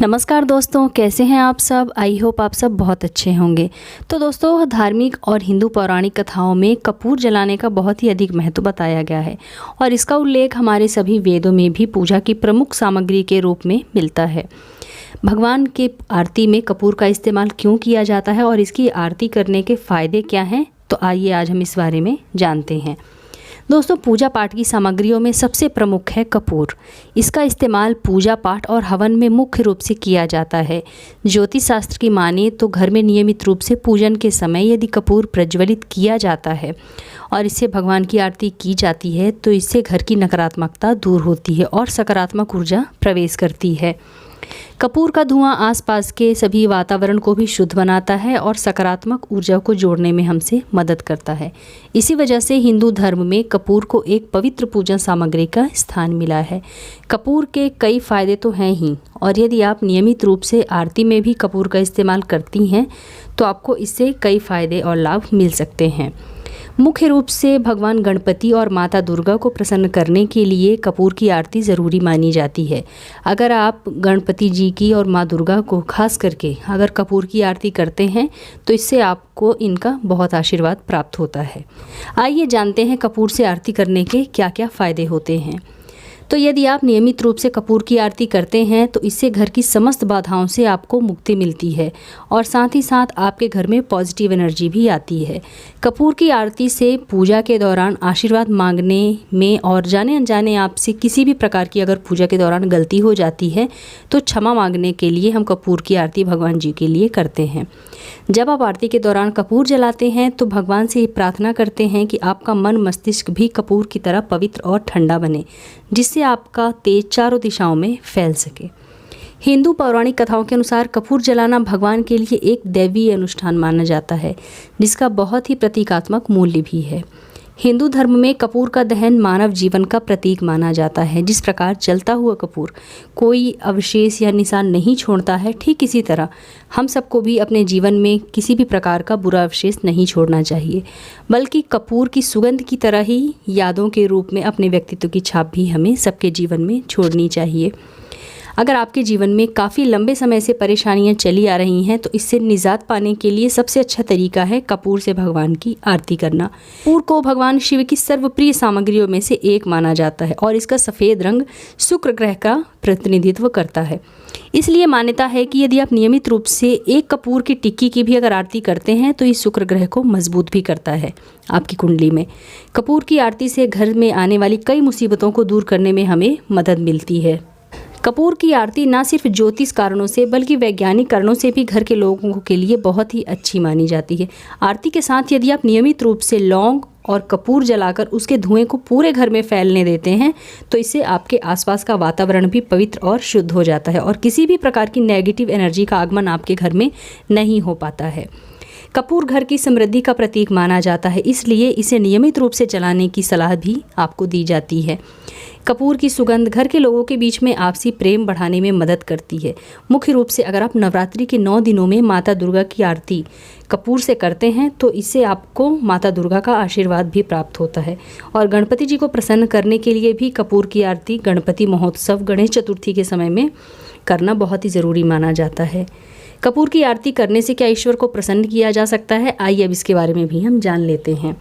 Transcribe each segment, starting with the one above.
नमस्कार दोस्तों, कैसे हैं आप सब। आई होप आप सब बहुत अच्छे होंगे। तो दोस्तों, धार्मिक और हिंदू पौराणिक कथाओं में कपूर जलाने का बहुत ही अधिक महत्व बताया गया है और इसका उल्लेख हमारे सभी वेदों में भी पूजा की प्रमुख सामग्री के रूप में मिलता है। भगवान के आरती में कपूर का इस्तेमाल क्यों किया जाता है और इसकी आरती करने के फ़ायदे क्या हैं, तो आइए आज हम इस बारे में जानते हैं। दोस्तों, पूजा पाठ की सामग्रियों में सबसे प्रमुख है कपूर। इसका इस्तेमाल पूजा पाठ और हवन में मुख्य रूप से किया जाता है। ज्योतिष शास्त्र की माने तो घर में नियमित रूप से पूजन के समय यदि कपूर प्रज्वलित किया जाता है और इससे भगवान की आरती की जाती है तो इससे घर की नकारात्मकता दूर होती है और सकारात्मक ऊर्जा प्रवेश करती है। कपूर का धुआं आसपास के सभी वातावरण को भी शुद्ध बनाता है और सकारात्मक ऊर्जा को जोड़ने में हमसे मदद करता है। इसी वजह से हिंदू धर्म में कपूर को एक पवित्र पूजन सामग्री का स्थान मिला है। कपूर के कई फायदे तो हैं ही, और यदि आप नियमित रूप से आरती में भी कपूर का इस्तेमाल करती हैं तो आपको इससे कई फायदे और लाभ मिल सकते हैं। मुख्य रूप से भगवान गणपति और माता दुर्गा को प्रसन्न करने के लिए कपूर की आरती ज़रूरी मानी जाती है। अगर आप गणपति जी की और माँ दुर्गा को खास करके अगर कपूर की आरती करते हैं तो इससे आपको इनका बहुत आशीर्वाद प्राप्त होता है। आइए जानते हैं कपूर से आरती करने के क्या क्या फ़ायदे होते हैं। तो यदि आप नियमित रूप से कपूर की आरती करते हैं तो इससे घर की समस्त बाधाओं से आपको मुक्ति मिलती है और साथ ही साथ आपके घर में पॉजिटिव एनर्जी भी आती है। कपूर की आरती से पूजा के दौरान आशीर्वाद मांगने में और जाने अनजाने आपसे किसी भी प्रकार की अगर पूजा के दौरान गलती हो जाती है तो क्षमा मांगने के लिए हम कपूर की आरती भगवान जी के लिए करते हैं। जब आप आरती के दौरान कपूर जलाते हैं तो भगवान से ये प्रार्थना करते हैं कि आपका मन मस्तिष्क भी कपूर की तरह पवित्र और ठंडा बने, जिससे आपका तेज चारों दिशाओं में फैल सके। हिंदू पौराणिक कथाओं के अनुसार कपूर जलाना भगवान के लिए एक दैवीय अनुष्ठान माना जाता है, जिसका बहुत ही प्रतीकात्मक मूल्य भी है। हिंदू धर्म में कपूर का दहन मानव जीवन का प्रतीक माना जाता है। जिस प्रकार जलता हुआ कपूर कोई अवशेष या निशान नहीं छोड़ता है, ठीक इसी तरह हम सबको भी अपने जीवन में किसी भी प्रकार का बुरा अवशेष नहीं छोड़ना चाहिए, बल्कि कपूर की सुगंध की तरह ही यादों के रूप में अपने व्यक्तित्व की छाप भी हमें सबके जीवन में छोड़नी चाहिए। अगर आपके जीवन में काफ़ी लंबे समय से परेशानियां चली आ रही हैं तो इससे निजात पाने के लिए सबसे अच्छा तरीका है कपूर से भगवान की आरती करना। कपूर को भगवान शिव की सर्वप्रिय सामग्रियों में से एक माना जाता है और इसका सफ़ेद रंग शुक्र ग्रह का प्रतिनिधित्व करता है। इसलिए मान्यता है कि यदि आप नियमित रूप से एक कपूर की टिक्की की भी अगर आरती करते हैं तो इस शुक्र ग्रह को मजबूत भी करता है आपकी कुंडली में। कपूर की आरती से घर में आने वाली कई मुसीबतों को दूर करने में हमें मदद मिलती है। कपूर की आरती न सिर्फ ज्योतिष कारणों से बल्कि वैज्ञानिक कारणों से भी घर के लोगों के लिए बहुत ही अच्छी मानी जाती है। आरती के साथ यदि आप नियमित रूप से लौंग और कपूर जलाकर उसके धुएं को पूरे घर में फैलने देते हैं तो इससे आपके आसपास का वातावरण भी पवित्र और शुद्ध हो जाता है और किसी भी प्रकार की नेगेटिव एनर्जी का आगमन आपके घर में नहीं हो पाता है। कपूर घर की समृद्धि का प्रतीक माना जाता है, इसलिए इसे नियमित रूप से जलाने की सलाह भी आपको दी जाती है। कपूर की सुगंध घर के लोगों के बीच में आपसी प्रेम बढ़ाने में मदद करती है। मुख्य रूप से अगर आप नवरात्रि के 9 दिनों में माता दुर्गा की आरती कपूर से करते हैं तो इससे आपको माता दुर्गा का आशीर्वाद भी प्राप्त होता है। और गणपति जी को प्रसन्न करने के लिए भी कपूर की आरती गणपति महोत्सव गणेश चतुर्थी के समय में करना बहुत ही ज़रूरी माना जाता है। कपूर की आरती करने से क्या ईश्वर को प्रसन्न किया जा सकता है, आइए अब इसके बारे में भी हम जान लेते हैं।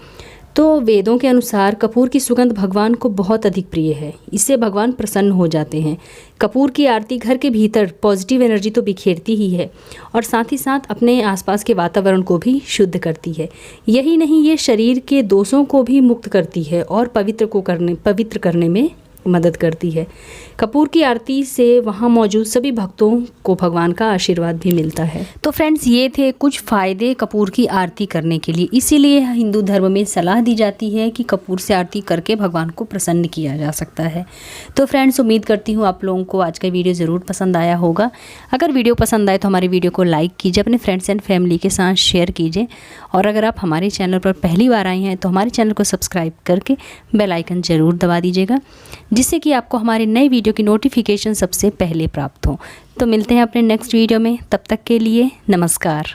तो वेदों के अनुसार कपूर की सुगंध भगवान को बहुत अधिक प्रिय है, इससे भगवान प्रसन्न हो जाते हैं। कपूर की आरती घर के भीतर पॉजिटिव एनर्जी तो बिखेरती ही है और साथ ही साथ अपने आसपास के वातावरण को भी शुद्ध करती है। यही नहीं, ये शरीर के दोषों को भी मुक्त करती है और पवित्र करने में मदद करती है। कपूर की आरती से वहाँ मौजूद सभी भक्तों को भगवान का आशीर्वाद भी मिलता है। तो फ्रेंड्स, ये थे कुछ फ़ायदे कपूर की आरती करने के लिए। इसीलिए हिंदू धर्म में सलाह दी जाती है कि कपूर से आरती करके भगवान को प्रसन्न किया जा सकता है। तो फ्रेंड्स, उम्मीद करती हूँ आप लोगों को आज का वीडियो ज़रूर पसंद आया होगा। अगर वीडियो पसंद आए तो हमारे वीडियो को लाइक कीजिए, अपने फ्रेंड्स एंड फैमिली के साथ शेयर कीजिए और अगर आप हमारे चैनल पर पहली बार आए हैं तो हमारे चैनल को सब्सक्राइब करके बेल आइकन ज़रूर दबा दीजिएगा, जिससे कि आपको हमारे नए वीडियो की नोटिफिकेशन सबसे पहले प्राप्त हो। तो मिलते हैं अपने नेक्स्ट वीडियो में, तब तक के लिए नमस्कार।